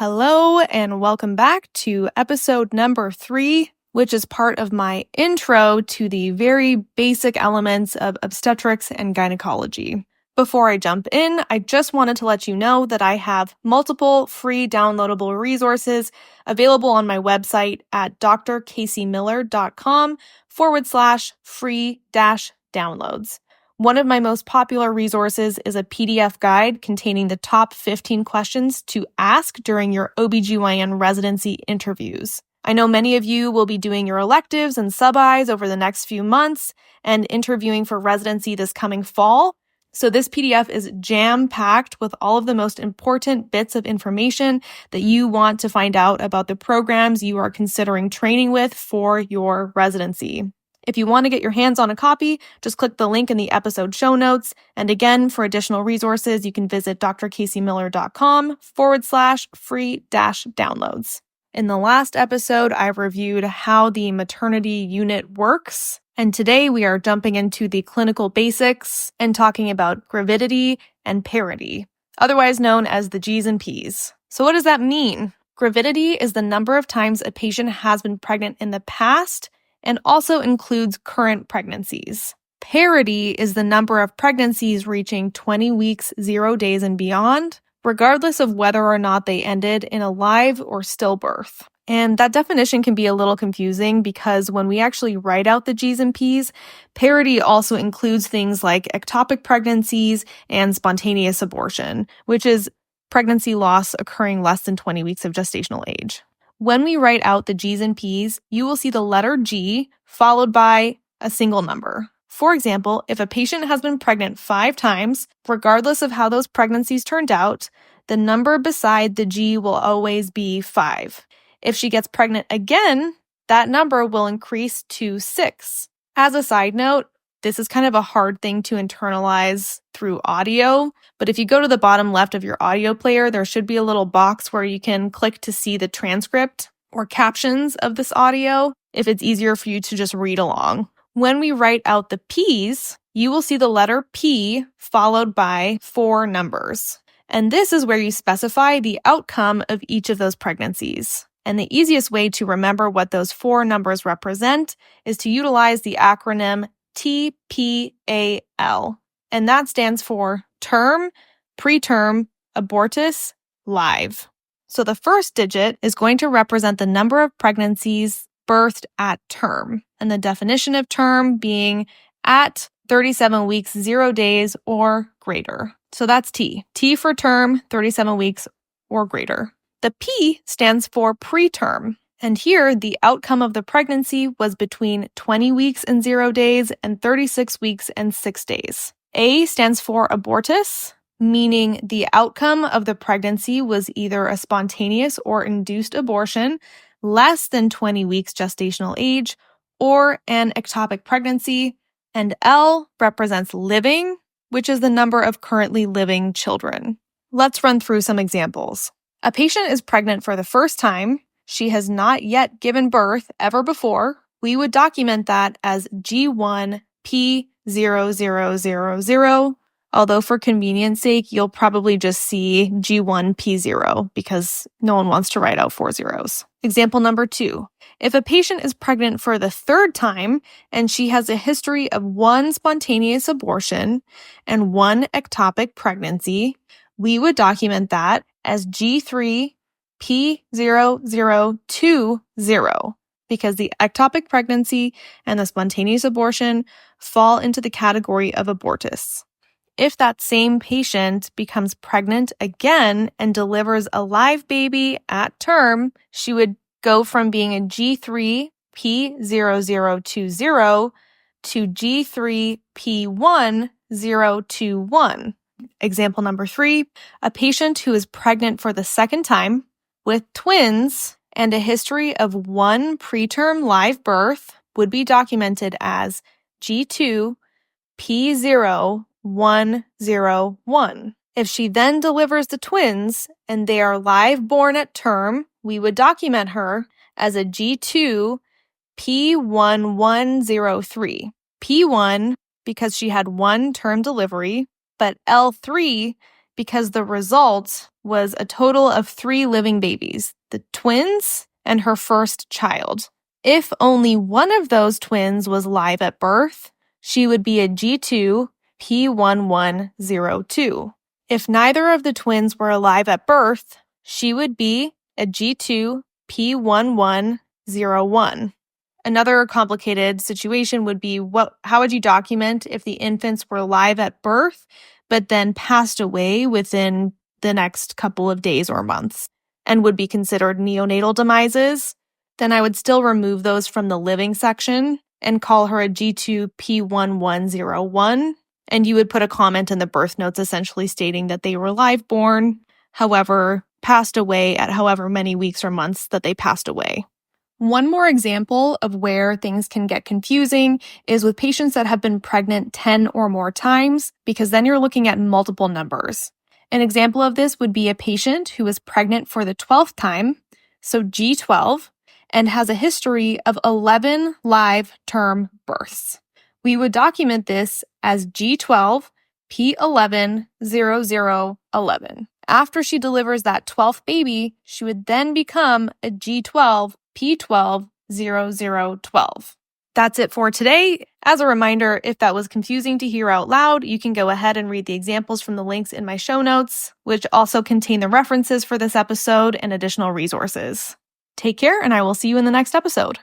Hello and welcome back to episode number 3, which is part of my intro to the very basic elements of obstetrics and gynecology. Before I jump in, I just wanted to let you know that I have multiple free downloadable resources available on my website at drcaseymiller.com/free-downloads. One of my most popular resources is a PDF guide containing the top 15 questions to ask during your OBGYN residency interviews. I know many of you will be doing your electives and sub-Is over the next few months and interviewing for residency this coming fall. So this PDF is jam-packed with all of the most important bits of information that you want to find out about the programs you are considering training with for your residency. If you want to get your hands on a copy, just click the link in the episode show notes. And again, for additional resources, you can visit drcaseymiller.com/free-downloads. In the last episode, I reviewed how the maternity unit works. And today we are jumping into the clinical basics and talking about gravidity and parity, otherwise known as the G's and P's. So what does that mean? Gravidity is the number of times a patient has been pregnant in the past and also includes current pregnancies. Parity is the number of pregnancies reaching 20 weeks, 0 days, and beyond, regardless of whether or not they ended in a live or stillbirth. And that definition can be a little confusing because when we actually write out the G's and P's, parity also includes things like ectopic pregnancies and spontaneous abortion, which is pregnancy loss occurring less than 20 weeks of gestational age. When we write out the G's and P's, you will see the letter G followed by a single number. For example, if a patient has been pregnant 5 times, regardless of how those pregnancies turned out, the number beside the G will always be 5. If she gets pregnant again, that number will increase to 6. As a side note, this is kind of a hard thing to internalize through audio, but if you go to the bottom left of your audio player, there should be a little box where you can click to see the transcript or captions of this audio if it's easier for you to just read along. When we write out the P's, you will see the letter P followed by 4 numbers. And this is where you specify the outcome of each of those pregnancies. And the easiest way to remember what those 4 numbers represent is to utilize the acronym TPAL, and that stands for term, preterm, abortus, live. So the first digit is going to represent the number of pregnancies birthed at term, and the definition of term being at 37 weeks, 0 days, or greater. So that's T. T for term, 37 weeks or greater. The P stands for preterm. And here, the outcome of the pregnancy was between 20 weeks and 0 days and 36 weeks and 6 days. A stands for abortus, meaning the outcome of the pregnancy was either a spontaneous or induced abortion, less than 20 weeks gestational age, or an ectopic pregnancy. And L represents living, which is the number of currently living children. Let's run through some examples. A patient is pregnant for the first time. She has not yet given birth ever before. We would document that as G1P0000, although for convenience sake, you'll probably just see G1P0 because no one wants to write out 4 zeros. Example number 2. If a patient is pregnant for the 3rd time and she has a history of 1 spontaneous abortion and 1 ectopic pregnancy, we would document that as G3P0020 because the ectopic pregnancy and the spontaneous abortion fall into the category of abortus. If that same patient becomes pregnant again and delivers a live baby at term, she would go from being a G3P0020 to G3P1021. Example number 3, a patient who is pregnant for the 2nd time with twins and a history of 1 preterm live birth would be documented as G2P0101. If she then delivers the twins and they are born at term, we would document her as a G2P1103. P1 because she had 1 term delivery, but L3 because the result was a total of 3 living babies, the twins and her first child. If only one of those twins was live at birth, she would be a G2 P1102. If neither of the twins were alive at birth, she would be a G2 P1101. Another complicated situation would be how would you document if the infants were live at birth, but then passed away within the next couple of days or months and would be considered neonatal demises? Then I would still remove those from the living section and call her a G2 P1101. And you would put a comment in the birth notes essentially stating that they were live born, however, passed away at however many weeks or months that they passed away. One more example of where things can get confusing is with patients that have been pregnant 10 or more times, because then you're looking at multiple numbers. An example of this would be a patient who is pregnant for the 12th time, so G12, and has a history of 11 live term births. We would document this as G12 P110011. After she delivers that 12th baby, she would then become a G12 P120012. That's it for today. As a reminder, if that was confusing to hear out loud, you can go ahead and read the examples from the links in my show notes, which also contain the references for this episode and additional resources. Take care, and I will see you in the next episode.